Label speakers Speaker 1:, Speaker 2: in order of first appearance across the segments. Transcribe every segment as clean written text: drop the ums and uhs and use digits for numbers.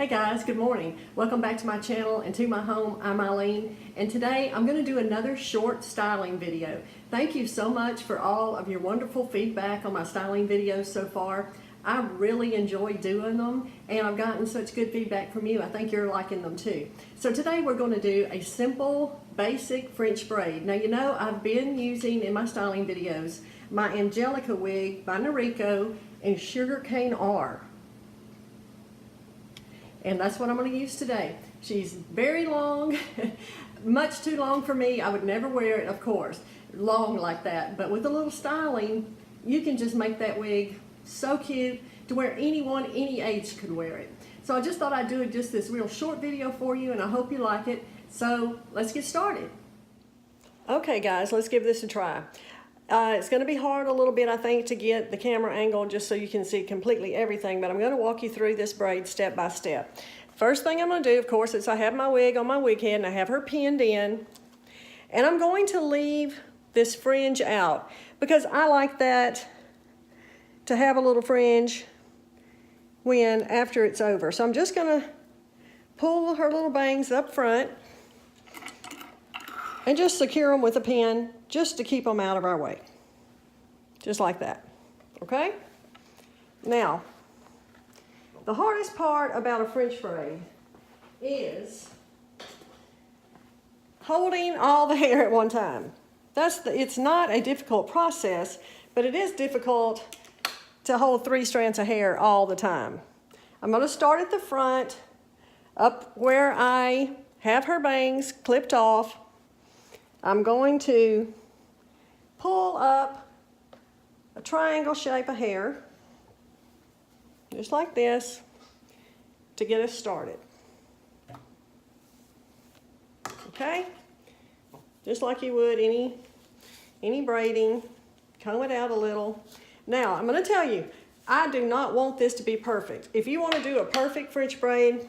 Speaker 1: Hey guys, good morning. Welcome back to my channel and to my home. I'm Eileen, and today I'm going to do another short styling video. Thank you so much for all of your wonderful feedback on my styling videos so far. I really enjoy doing them, and I've gotten such good feedback from you. I think you're liking them too. So today we're going to do a simple, basic French braid. Now you know I've been using in my styling videos my Angelica wig by Noriko and Sugarcane R. And that's what I'm going to use today. She's very long, much too long for me. I would never wear it, of course, long like that. But with a little styling, you can just make that wig so cute to where anyone, any age could wear it. So I just thought I'd do just this real short video for you, and I hope you like it. So let's get started. Okay guys, let's give this a try. It's going to be hard a little bit, I think, to get the camera angle just so you can see completely everything, but I'm going to walk you through this braid step by step. First thing I'm going to do, of course, is I have my wig on my wig head and I have her pinned in, and I'm going to leave this fringe out because I like that to have a little fringe after it's over. So I'm just going to pull her little bangs up front and just secure them with a pin just to keep them out of our way. Just like that, okay? Now, the hardest part about a French braid is holding all the hair at one time. It's not a difficult process, but it is difficult to hold 3 strands of hair all the time. I'm going to start at the front, up where I have her bangs clipped off. I'm going to pull up a triangle shape of hair, just like this, to get us started. Okay? Just like you would any braiding. Comb it out a little. Now, I'm going to tell you, I do not want this to be perfect. If you want to do a perfect French braid,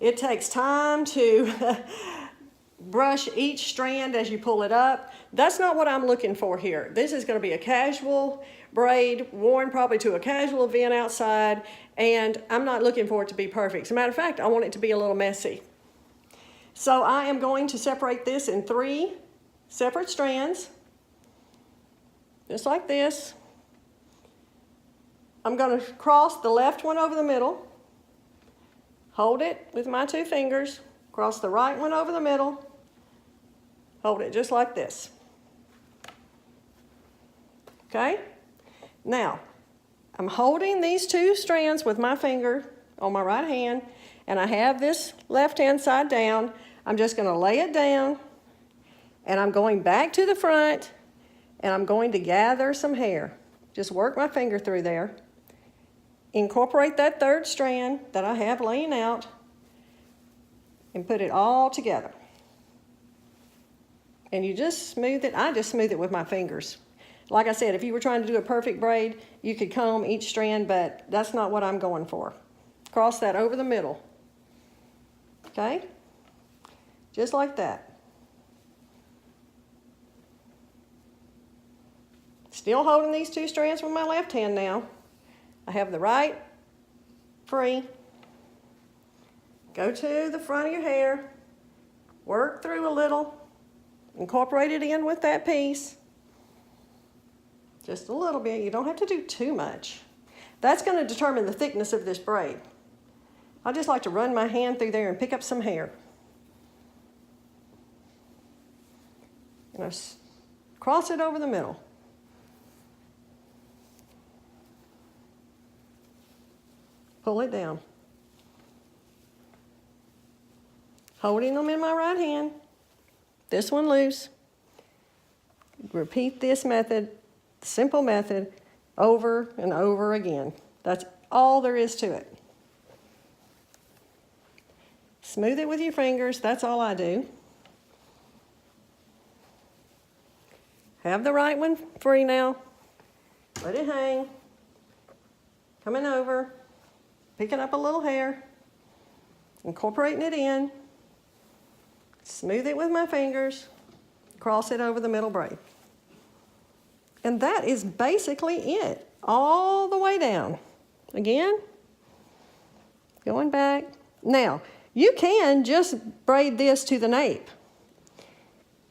Speaker 1: it takes time to brush each strand as you pull it up. That's not what I'm looking for here. This is going to be a casual braid worn probably to a casual event outside, and I'm not looking for it to be perfect. As a matter of fact, I want it to be a little messy. So I am going to separate this in 3 separate strands, just like this. I'm going to cross the left one over the middle, hold it with my 2 fingers, cross the right one over the middle, hold it just like this. Okay? Now, I'm holding these 2 strands with my finger on my right hand, and I have this left hand side down. I'm just going to lay it down, and I'm going back to the front, and I'm going to gather some hair. Just work my finger through there. Incorporate that 3rd strand that I have laying out, and put it all together. And you just smooth it. I just smooth it with my fingers. Like I said, if you were trying to do a perfect braid, you could comb each strand, but that's not what I'm going for. Cross that over the middle. Okay? Just like that. Still holding these 2 strands with my left hand now. I have the right free. Go to the front of your hair, work through a little, incorporate it in with that piece. Just a little bit. You don't have to do too much. That's going to determine the thickness of this braid. I just like to run my hand through there and pick up some hair. And I cross it over the middle. Pull it down. Holding them in my right hand, this one loose. Repeat this method, simple method, over and over again. That's all there is to it. Smooth it with your fingers, that's all I do. Have the right one free now. Let it hang. Coming over, picking up a little hair, incorporating it in. Smooth it with my fingers, cross it over the middle braid. And that is basically it, all the way down. Again, going back, Now, you can just braid this to the nape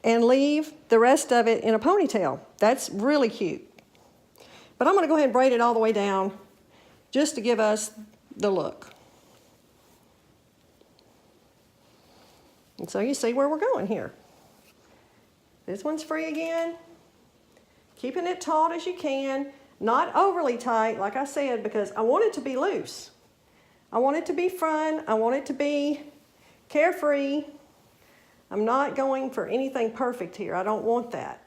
Speaker 1: and leave the rest of it in a ponytail. That's really cute. But I'm gonna go ahead and braid it all the way down just to give us the look. And so you see where we're going here. This one's free again. Keeping it taut as you can, not overly tight, like I said, because I want it to be loose. I want it to be fun. I want it to be carefree. I'm not going for anything perfect here. I don't want that.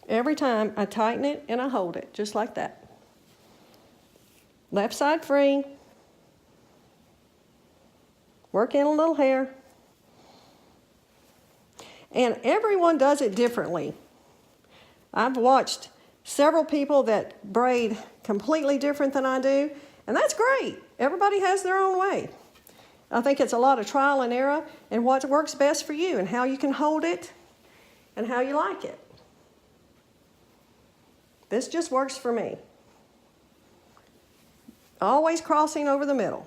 Speaker 1: Every time I tighten it and I hold it, just like that. Left side free. Work in a little hair. And everyone does it differently. I've watched several people that braid completely different than I do, and that's great. Everybody has their own way. I think it's a lot of trial and error and what works best for you and how you can hold it and how you like it. This just works for me. Always crossing over the middle.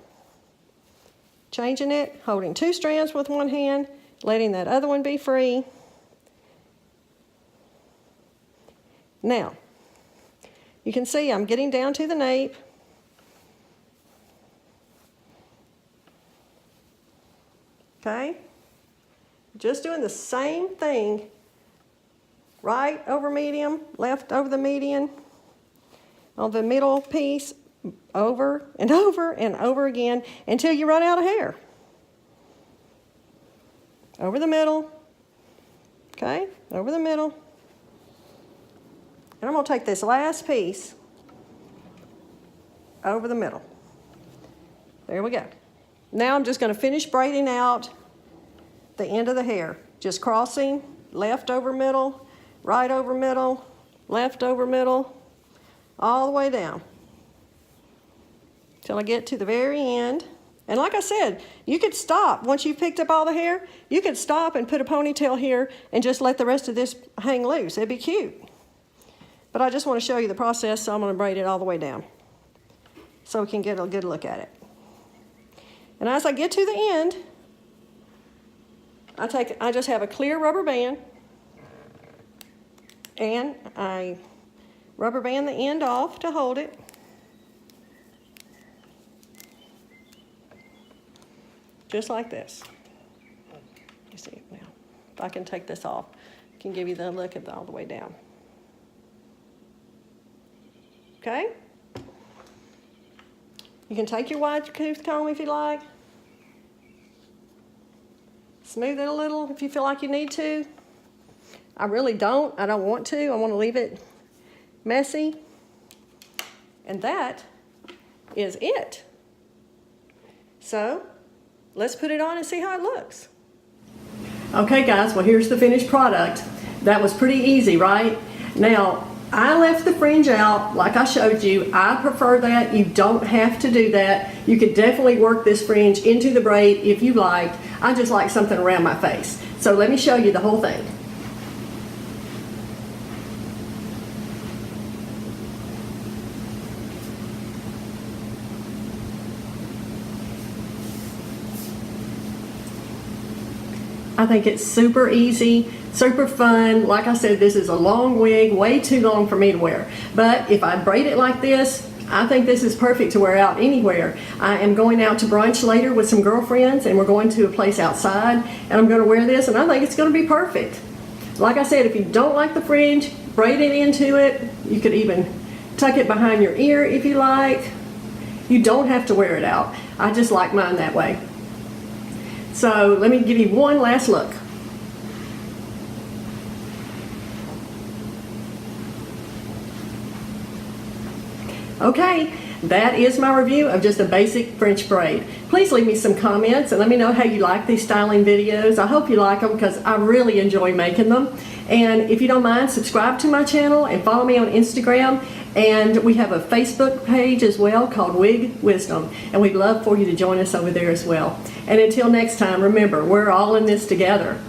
Speaker 1: Changing it, holding 2 strands with one hand, letting that other one be free. Now, you can see I'm getting down to the nape. Okay? Just doing the same thing. Right over medium, left over the median, on the middle piece, over and over and over again until you run out of hair. Over the middle, okay, over the middle. And I'm gonna take this last piece over the middle. There we go. Now I'm just gonna finish braiding out the end of the hair. Just crossing, left over middle, right over middle, left over middle, all the way down till I get to the very end. And like I said, you could stop once you've picked up all the hair. You could stop and put a ponytail here and just let the rest of this hang loose. It'd be cute. But I just want to show you the process, so I'm going to braid it all the way down so we can get a good look at it. And as I get to the end, I just have a clear rubber band and I rubber band the end off to hold it. Just like this. You see it now. If I can take this off, I can give you the look of all the way down. Okay? You can take your wide tooth comb if you like. Smooth it a little if you feel like you need to. I really don't. I don't want to. I want to leave it messy. And that is it. So, let's put it on and see how it looks. Okay guys, well here's the finished product. That was pretty easy, right? Now, I left the fringe out like I showed you. I prefer that. You don't have to do that. You could definitely work this fringe into the braid if you liked. I just like something around my face. So let me show you the whole thing. I think it's super easy, super fun. Like I said, this is a long wig, way too long for me to wear. But if I braid it like this, I think this is perfect to wear out anywhere. I am going out to brunch later with some girlfriends and we're going to a place outside and I'm going to wear this and I think it's going to be perfect. Like I said, if you don't like the fringe, braid it into it. You could even tuck it behind your ear if you like. You don't have to wear it out. I just like mine that way. So let me give you one last look. Okay, that is my review of just a basic French braid. Please leave me some comments and let me know how you like these styling videos. I hope you like them because I really enjoy making them. And if you don't mind, subscribe to my channel and follow me on Instagram. And we have a Facebook page as well called WIG Wisdom. And we'd love for you to join us over there as well. And until next time, remember, we're all in this together.